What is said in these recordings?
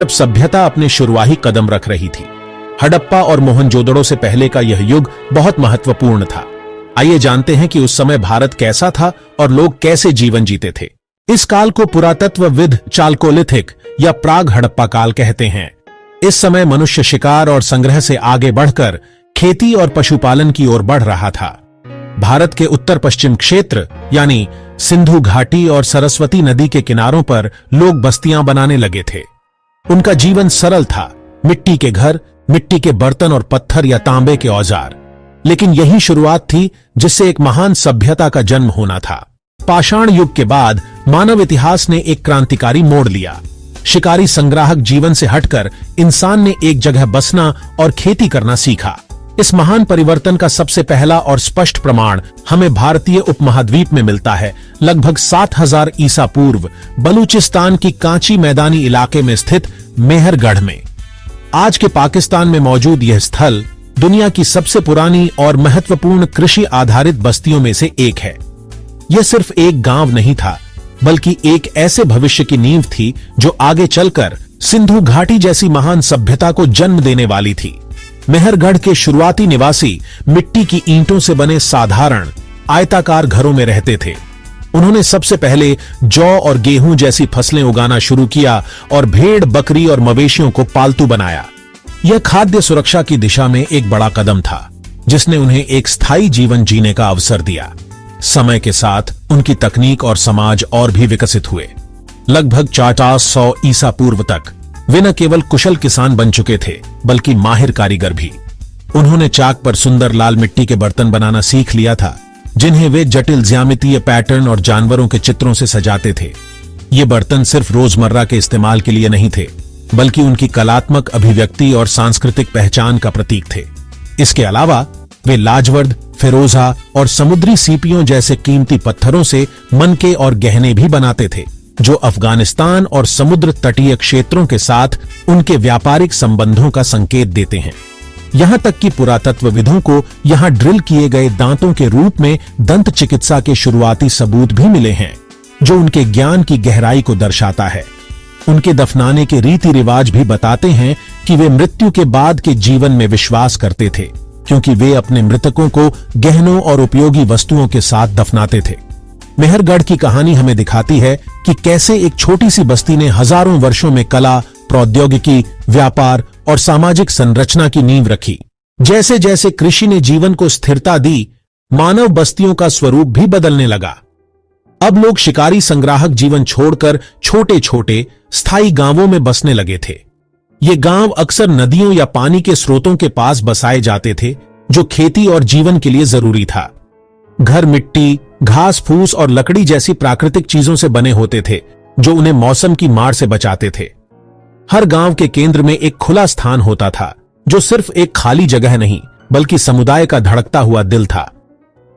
जब सभ्यता अपने शुरुआती कदम रख रही थी। हड़प्पा और मोहनजोदड़ो से पहले का यह युग बहुत महत्वपूर्ण था। आइए जानते हैं कि उस समय भारत कैसा था और लोग कैसे जीवन जीते थे। इस काल को पुरातत्वविद चालकोलिथिक या प्राग हड़प्पा काल कहते हैं। इस समय मनुष्य शिकार और संग्रह से आगे बढ़कर खेती और पशुपालन की ओर बढ़ रहा था। भारत के उत्तर पश्चिम क्षेत्र यानी सिंधु घाटी और सरस्वती नदी के किनारों पर लोग बस्तियां बनाने लगे थे। उनका जीवन सरल था, मिट्टी के घर, मिट्टी के बर्तन और पत्थर या तांबे के औजार। लेकिन यही शुरुआत थी जिससे एक महान सभ्यता का जन्म होना था। पाषाण युग के बाद मानव इतिहास ने एक क्रांतिकारी मोड़ लिया। शिकारी संग्राहक जीवन से हटकर इंसान ने एक जगह बसना और खेती करना सीखा। इस महान परिवर्तन का सबसे पहला और स्पष्ट प्रमाण हमें भारतीय उपमहाद्वीप में मिलता है। लगभग 7000 ईसा पूर्व बलूचिस्तान की कांची मैदानी इलाके में स्थित मेहरगढ़ में। आज के पाकिस्तान में मौजूद यह स्थल दुनिया की सबसे पुरानी और महत्वपूर्ण कृषि आधारित बस्तियों में से एक है। यह सिर्फ एक गांव नहीं था, बल्कि एक ऐसे भविष्य की नींव थी जो आगे चलकर सिंधु घाटी जैसी महान सभ्यता को जन्म देने वाली थी। मेहरगढ़ के शुरुआती निवासी मिट्टी की ईंटों से बने साधारण आयताकार घरों में रहते थे। उन्होंने सबसे पहले जौ और गेहूं जैसी फसलें उगाना शुरू किया और भेड़, बकरी और मवेशियों को पालतू बनाया। यह खाद्य सुरक्षा की दिशा में एक बड़ा कदम था, जिसने उन्हें एक स्थायी जीवन जीने का अवसर दिया। समय के साथ उनकी तकनीक और समाज और भी विकसित हुए। लगभग 400 ईसा पूर्व तक वे न केवल कुशल किसान बन चुके थे, बल्कि माहिर कारीगर भी। उन्होंने चाक पर सुंदर लाल मिट्टी के बर्तन बनाना सीख लिया था, जिन्हें वे जटिल ज्यामितीय पैटर्न और जानवरों के चित्रों से सजाते थे। ये बर्तन सिर्फ रोजमर्रा के इस्तेमाल के लिए नहीं थे, बल्कि उनकी कलात्मक अभिव्यक्ति और सांस्कृतिक पहचान का प्रतीक थे। इसके अलावा वे लाजवर्द, फिरोजा और समुद्री सीपियों जैसे कीमती पत्थरों से मनके और गहने भी बनाते थे, जो अफगानिस्तान और समुद्र तटीय क्षेत्रों के साथ उनके व्यापारिक संबंधों का संकेत देते हैं। यहां तक कि पुरातत्वविदों को यहां ड्रिल किए गए दांतों के रूप में दंत चिकित्सा के शुरुआती सबूत भी मिले हैं, जो उनके ज्ञान की गहराई को दर्शाता है। उनके दफनाने के रीति रिवाज भी बताते हैं कि वे मृत्यु के बाद के जीवन में विश्वास करते थे, क्योंकि वे अपने मृतकों को गहनों और उपयोगी वस्तुओं के साथ दफनाते थे। मेहरगढ़ की कहानी हमें दिखाती है कि कैसे एक छोटी सी बस्ती ने हजारों वर्षों में कला, प्रौद्योगिकी, व्यापार और सामाजिक संरचना की नींव रखी। जैसे जैसे कृषि ने जीवन को स्थिरता दी, मानव बस्तियों का स्वरूप भी बदलने लगा। अब लोग शिकारी संग्राहक जीवन छोड़कर छोटे छोटे स्थायी गांवों में बसने लगे थे। ये गांव अक्सर नदियों या पानी के स्रोतों के पास बसाए जाते थे, जो खेती और जीवन के लिए जरूरी था। घर मिट्टी, घास फूस और लकड़ी जैसी प्राकृतिक चीजों से बने होते थे, जो उन्हें मौसम की मार से बचाते थे। हर गांव के केंद्र में एक खुला स्थान होता था, जो सिर्फ एक खाली जगह नहीं, बल्कि समुदाय का धड़कता हुआ दिल था।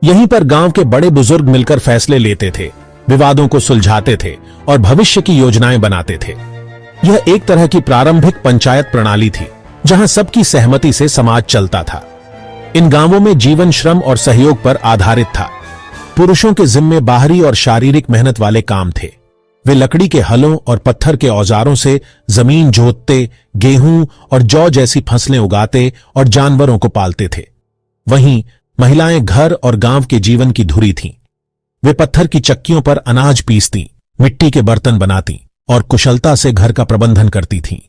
यहीं पर गांव के बड़े बुजुर्ग मिलकर फैसले लेते थे, विवादों को सुलझाते थे और भविष्य की योजनाएं बनाते थे। यह एक तरह की प्रारंभिक पंचायत प्रणाली थी, जहां सबकी सहमति से समाज चलता था। इन गांवों में जीवन श्रम और सहयोग पर आधारित था। पुरुषों के जिम्मे बाहरी और शारीरिक मेहनत वाले काम थे। वे लकड़ी के हलों और पत्थर के औजारों से जमीन जोतते, गेहूं और जौ जैसी फसलें उगाते और जानवरों को पालते थे। वहीं महिलाएं घर और गांव के जीवन की धुरी थीं। वे पत्थर की चक्कियों पर अनाज पीसती, मिट्टी के बर्तन बनाती और कुशलता से घर का प्रबंधन करती थीं।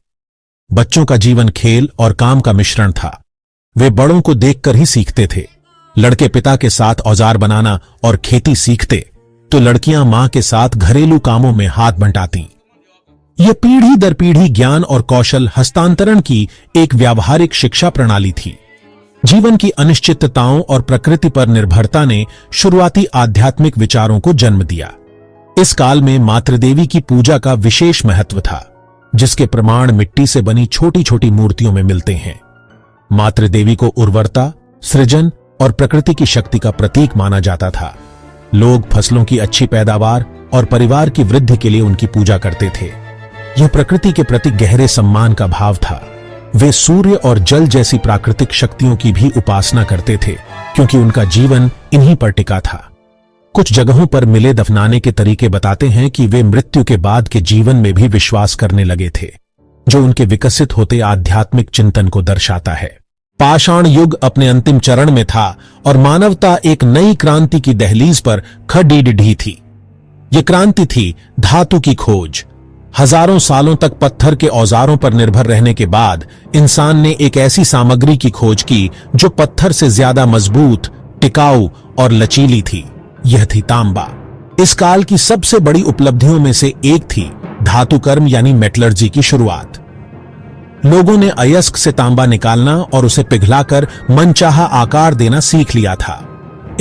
बच्चों का जीवन खेल और काम का मिश्रण था। वे बड़ों को देखकर ही सीखते थे। लड़के पिता के साथ औजार बनाना और खेती सीखते, तो लड़कियां मां के साथ घरेलू कामों में हाथ बंटाती। यह पीढ़ी दर पीढ़ी ज्ञान और कौशल हस्तांतरण की एक व्यावहारिक शिक्षा प्रणाली थी। जीवन की अनिश्चितताओं और प्रकृति पर निर्भरता ने शुरुआती आध्यात्मिक विचारों को जन्म दिया। इस काल में मातृदेवी की पूजा का विशेष महत्व था, जिसके प्रमाण मिट्टी से बनी छोटी छोटी मूर्तियों में मिलते हैं। मातृदेवी को उर्वरता, सृजन और प्रकृति की शक्ति का प्रतीक माना जाता था। लोग फसलों की अच्छी पैदावार और परिवार की वृद्धि के लिए उनकी पूजा करते थे। यह प्रकृति के प्रति गहरे सम्मान का भाव था। वे सूर्य और जल जैसी प्राकृतिक शक्तियों की भी उपासना करते थे, क्योंकि उनका जीवन इन्हीं पर टिका था। कुछ जगहों पर मिले दफनाने के तरीके बताते हैं कि वे मृत्यु के बाद के जीवन में भी विश्वास करने लगे थे। जो उनके विकसित होते आध्यात्मिक चिंतन को दर्शाता है। पाषाण युग अपने अंतिम चरण में था और मानवता एक नई क्रांति की दहलीज पर खड़ी थी। यह क्रांति थी धातु की खोज। हजारों सालों तक पत्थर के औजारों पर निर्भर रहने के बाद इंसान ने एक ऐसी सामग्री की खोज की जो पत्थर से ज्यादा मजबूत, टिकाऊ और लचीली थी। यह थी तांबा। इस काल की सबसे बड़ी उपलब्धियों में से एक थी धातुकर्म यानी मेटलर्जी की शुरुआत। लोगों ने अयस्क से तांबा निकालना और उसे पिघलाकर मनचाहा आकार देना सीख लिया था।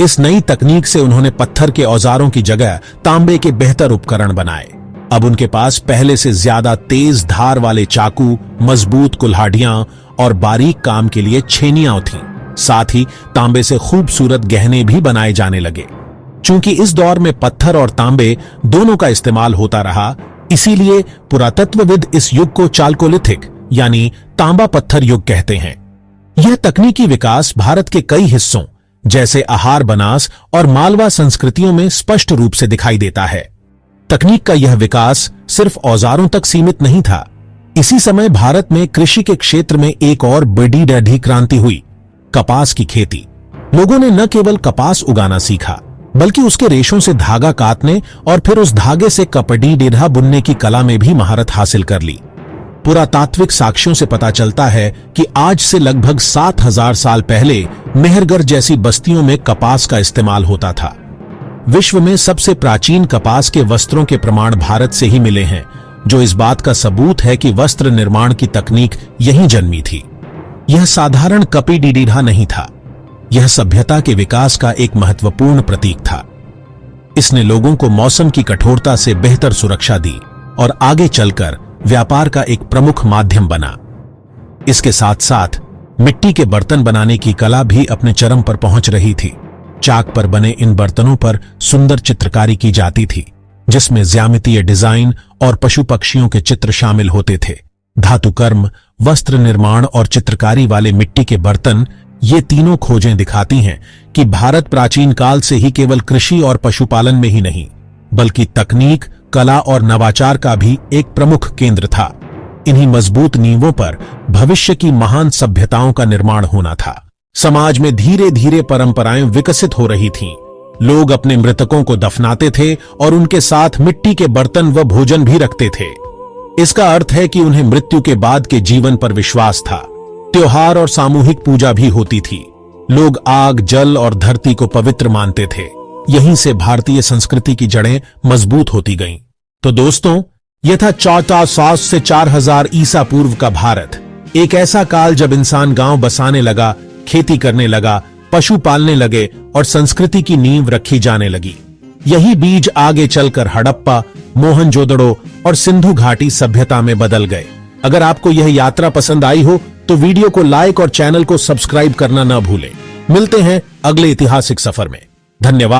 इस नई तकनीक से उन्होंने पत्थर के औजारों की जगह तांबे के बेहतर उपकरण बनाए। अब उनके पास पहले से ज्यादा तेज धार वाले चाकू, मजबूत कुल्हाड़ियां और बारीक काम के लिए छेनियां थीं। साथ ही तांबे से खूबसूरत गहने भी बनाए जाने लगे। चूंकि इस दौर में पत्थर और तांबे दोनों का इस्तेमाल होता रहा, इसीलिए पुरातत्वविद इस युग को चाल्कोलिथिक यानी तांबा पत्थर युग कहते हैं। यह तकनीकी विकास भारत के कई हिस्सों जैसे आहार बनास और मालवा संस्कृतियों में स्पष्ट रूप से दिखाई देता है। तकनीक का यह विकास सिर्फ औजारों तक सीमित नहीं था। इसी समय भारत में कृषि के क्षेत्र में एक और बड़ी क्रांति हुई, कपास की खेती। लोगों ने न केवल कपास उगाना सीखा, बल्कि उसके रेशों से धागा काटने और फिर उस धागे से कपड़ी डेढ़ा बुनने की कला में भी महारत हासिल कर ली। पुरातात्विक साक्ष्यों से पता चलता है कि आज से लगभग 7000 साल पहले मेहरगढ़ जैसी बस्तियों में कपास का इस्तेमाल होता था। विश्व में सबसे प्राचीन कपास के वस्त्रों के प्रमाण भारत से ही मिले हैं, जो इस बात का सबूत है कि वस्त्र निर्माण की तकनीक यहीं जन्मी थी। यह साधारण कपड़ी डीढ़ा नहीं था, यह सभ्यता के विकास का एक महत्वपूर्ण प्रतीक था। इसने लोगों को मौसम की कठोरता से बेहतर सुरक्षा दी और आगे चलकर व्यापार का एक प्रमुख माध्यम बना। इसके साथ साथ मिट्टी के बर्तन बनाने की कला भी अपने चरम पर पहुंच रही थी। चाक पर बने इन बर्तनों पर सुंदर चित्रकारी की जाती थी, जिसमें ज्यामितीय डिजाइन और पशु पक्षियों के चित्र शामिल होते थे। धातुकर्म, वस्त्र निर्माण और चित्रकारी वाले मिट्टी के बर्तन, ये तीनों खोजें दिखाती हैं कि भारत प्राचीन काल से ही केवल कृषि और पशुपालन में ही नहीं, बल्कि तकनीक, कला और नवाचार का भी एक प्रमुख केंद्र था। इन्हीं मजबूत नींवों पर भविष्य की महान सभ्यताओं का निर्माण होना था। समाज में धीरे धीरे परंपराएं विकसित हो रही थीं। लोग अपने मृतकों को दफनाते थे और उनके साथ मिट्टी के बर्तन व भोजन भी रखते थे। इसका अर्थ है कि उन्हें मृत्यु के बाद के जीवन पर विश्वास था। त्योहार और सामूहिक पूजा भी होती थी। लोग आग, जल और धरती को पवित्र मानते थे। यहीं से भारतीय संस्कृति की जड़ें मजबूत होती गईं। तो दोस्तों, यह था 1400 से 4000 ईसा पूर्व का भारत। एक ऐसा काल जब इंसान गांव बसाने लगा, खेती करने लगा, पशु पालने लगे और संस्कृति की नींव रखी जाने लगी। यही बीज आगे चलकर हड़प्पा, मोहनजोदड़ो और सिंधु घाटी सभ्यता में बदल गए। अगर आपको यह यात्रा पसंद आई हो तो वीडियो को लाइक और चैनल को सब्सक्राइब करना न भूलें। मिलते हैं अगले ऐतिहासिक सफर में। धन्यवाद।